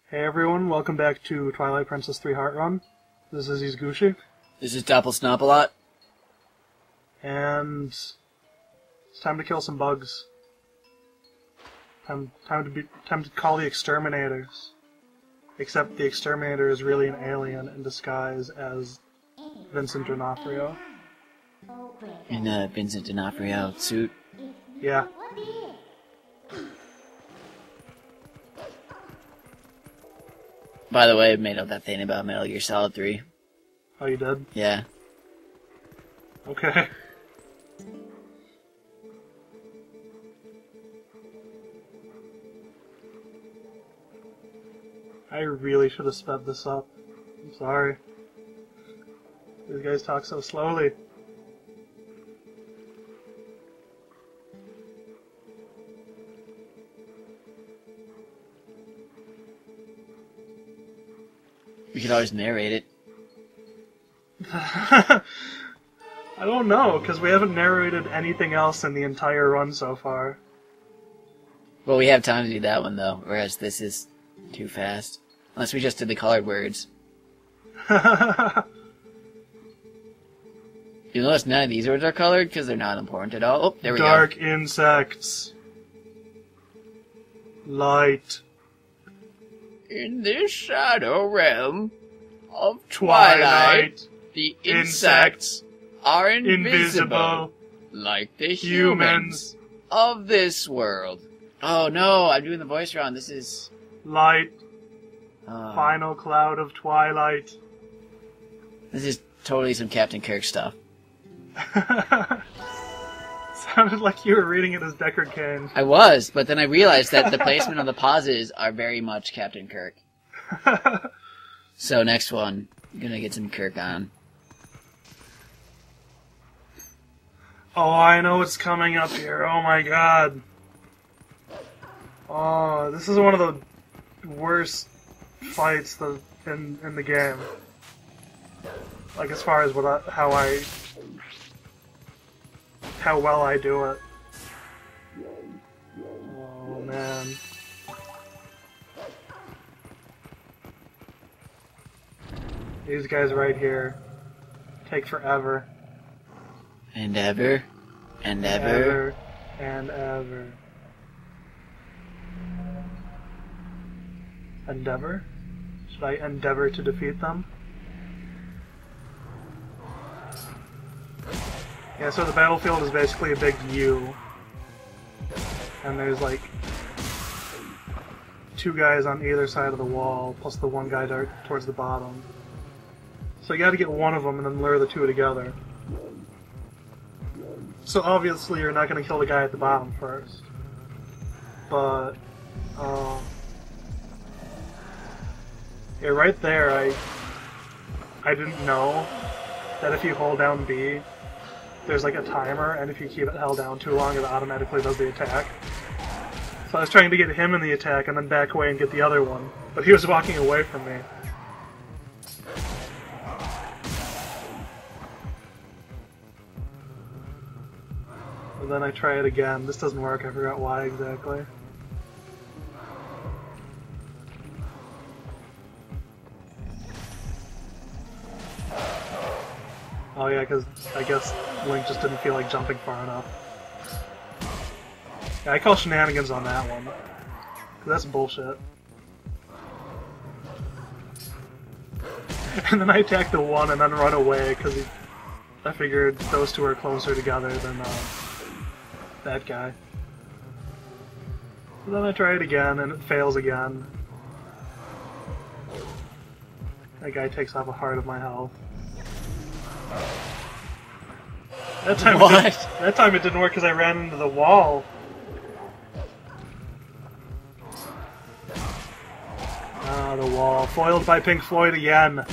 Hey everyone, welcome back to Twilight Princess 3 Heart Run. This is Eesgooshee. This is Doppelsnoppelot. And it's time to kill some bugs. Time to call the exterminators. Except the exterminator is really an alien in disguise as Vincent D'Onofrio. In a Vincent D'Onofrio suit. Yeah. By the way, I made up that thing about Metal Gear Solid 3. Oh, you did? Yeah. Okay. I really should have sped this up. I'm sorry. These guys talk so slowly. We could always narrate it. I don't know, because we haven't narrated anything else in the entire run so far. Well, we have time to do that one, though, whereas this is too fast. Unless we just did the colored words. You notice none of these words are colored, because they're not important at all. Oh, there we go. Dark insects. Light. In this shadow realm of Twilight, the insects are invisible, like the humans of this world. Oh no, I'm doing the voice wrong. This is... Light. Final cloud of twilight. This is totally some Captain Kirk stuff. Sounded like you were reading it as Deckard Cain. I was, but then I realized that the placement of the pauses are very much Captain Kirk. So next one, I'm gonna get some Kirk on. Oh, I know what's coming up here. Oh my god. Oh, this is one of the worst fights in the game. Like, as far as how well I do it. Oh man. These guys right here take forever. And ever. And ever. And ever. Endeavor? Should I endeavor to defeat them? Yeah, so the battlefield is basically a big U. And there's like two guys on either side of the wall, plus the one guy towards the bottom. So you gotta get one of them and then lure the two together. So obviously you're not gonna kill the guy at the bottom first. But, yeah, right there, I didn't know that if you hold down B, there's like a timer, and if you keep it held down too long, it automatically does the attack. So I was trying to get him in the attack and then back away and get the other one, but he was walking away from me. And then I try it again. This doesn't work, I forgot why exactly. Oh yeah, because I guess Link just didn't feel like jumping far enough. Yeah, I call shenanigans on that one. 'Cause that's bullshit. And then I attack the one and then run away, because I figured those two are closer together than that guy. And then I try it again, and it fails again. That guy takes off a heart of my health. That time it didn't work because I ran into the wall. Ah, the wall. Foiled by Pink Floyd again.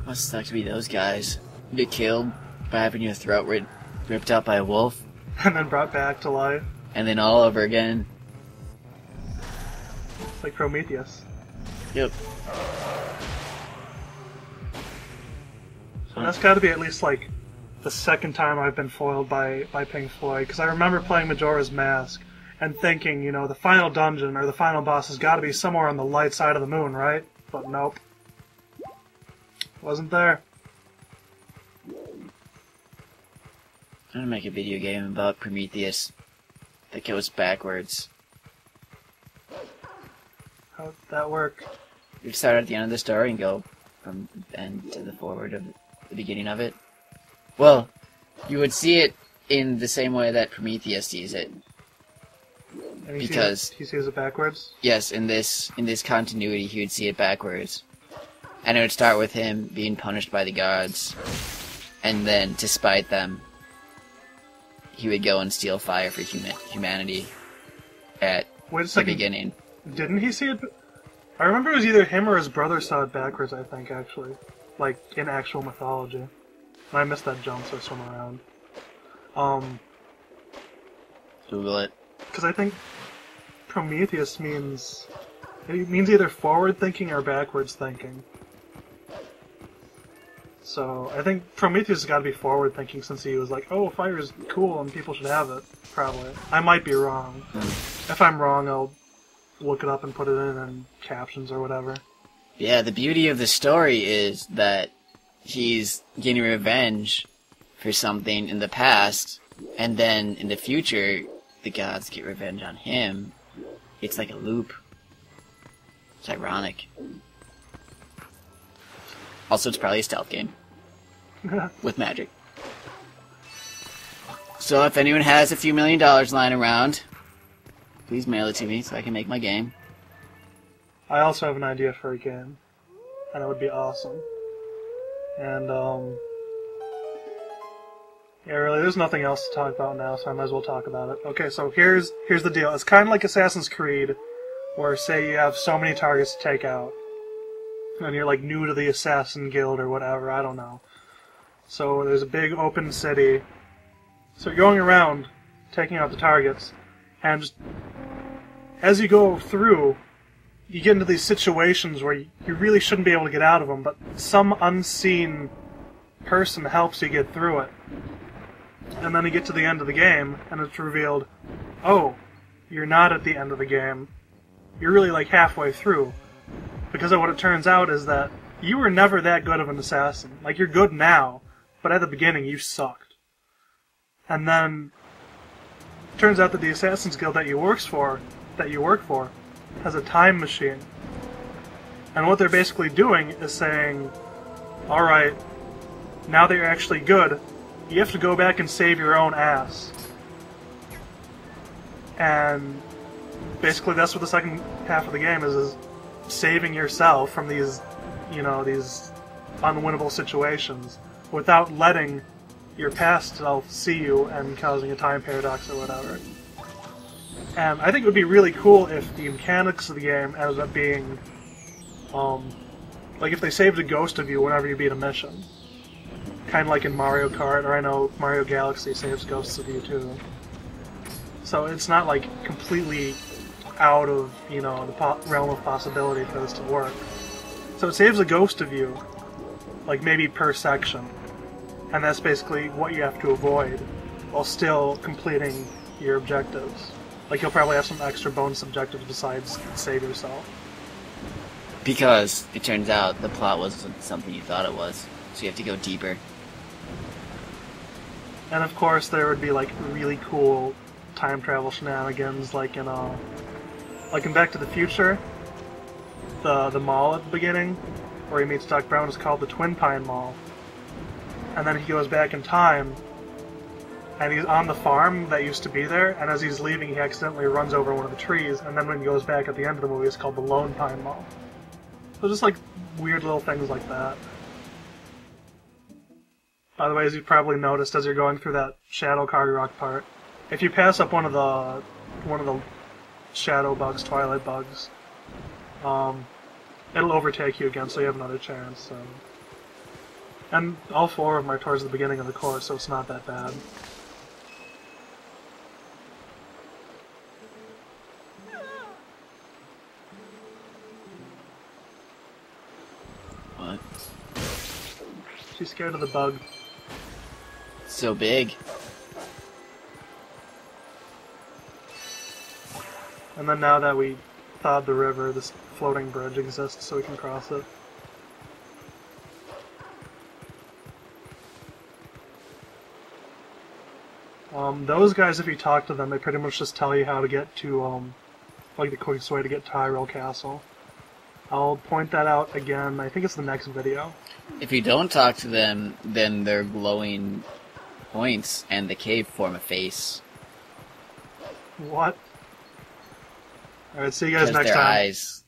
Must suck to be those guys. You get killed by having your throat ripped out by a wolf. And then brought back to life. And then all over again. It's like Prometheus. Yep. So that's got to be at least like the second time I've been foiled by Pink Floyd, because I remember playing Majora's Mask, and thinking, you know, the final dungeon or the final boss has got to be somewhere on the light side of the moon, right? But nope. Wasn't there. I'm gonna make a video game about Prometheus that goes backwards. How'd that work? You start at the end of the story and go from the end to the forward of the beginning of it. Well, you would see it in the same way that Prometheus sees it. And Because he sees it backwards? yes, in this continuity, he would see it backwards, and it would start with him being punished by the gods, and then, to spite them, he would go and steal fire for humanity at Wait a the second. beginning. Didn't he see it? I remember it was either him or his brother saw it backwards, I think, actually. Like, in actual mythology. And I missed that jump, so I swim around. Google it. Because I think Prometheus means... It means either forward-thinking or backwards-thinking. So, I think Prometheus has got to be forward-thinking since he was like, oh, fire is cool and people should have it. Probably. I might be wrong. If I'm wrong, I'll look it up and put it in captions or whatever. Yeah, the beauty of the story is that he's getting revenge for something in the past, and then in the future, the gods get revenge on him. It's like a loop. It's ironic. Also, it's probably a stealth game. With magic. So if anyone has a few $1 million lying around, please mail it to me so I can make my game. I also have an idea for a game, and it would be awesome. And, yeah, really, there's nothing else to talk about now, so I might as well talk about it. Okay, so here's the deal. It's kind of like Assassin's Creed, where, say, you have so many targets to take out, and you're, like, new to the Assassin Guild or whatever, I don't know. So there's a big open city. So you're going around, taking out the targets, and just, as you go through, you get into these situations where you really shouldn't be able to get out of them, but some unseen person helps you get through it. And then you get to the end of the game, and it's revealed, oh, you're not at the end of the game. You're really like halfway through. Because of what it turns out is that you were never that good of an assassin. Like, you're good now, but at the beginning you sucked. And then it turns out that the Assassin's Guild that you work for has a time machine. And what they're basically doing is saying, alright, now that you're actually good, you have to go back and save your own ass. And basically that's what the second half of the game is saving yourself from these, you know, these unwinnable situations without letting your past self see you and causing a time paradox or whatever. And I think it would be really cool if the mechanics of the game ended up being, like if they saved a ghost of you whenever you beat a mission. Kind of like in Mario Kart, or I know Mario Galaxy saves ghosts of you too. So it's not like completely out of, you know, the realm of possibility for this to work. So it saves a ghost of you, like maybe per section. And that's basically what you have to avoid, while still completing your objectives. Like, you'll probably have some extra bonus objectives besides save yourself. Because it turns out the plot wasn't something you thought it was, so you have to go deeper. And of course there would be like really cool time travel shenanigans, like in Back to the Future, the mall at the beginning, where he meets Doc Brown, is called the Twin Pine Mall. And then he goes back in time, and he's on the farm that used to be there, and as he's leaving he accidentally runs over one of the trees, and then when he goes back at the end of the movie it's called the Lone Pine Mall. So just like weird little things like that. By the way, as you probably noticed as you're going through that Shadow Cargarok part, if you pass up one of the shadow bugs, Twilight bugs, it'll overtake you again, so you have another chance. So. And all 4 of them are towards the beginning of the course, so it's not that bad. What? She's scared of the bug. So big. And then now that we thawed the river, this floating bridge exists so we can cross it. Those guys, if you talk to them, they pretty much just tell you how to get to, like the quickest way to get to Hyrule Castle. I'll point that out again, I think it's the next video. If you don't talk to them, then their glowing points and the cave form a face. What? Alright, see you guys next Their time. eyes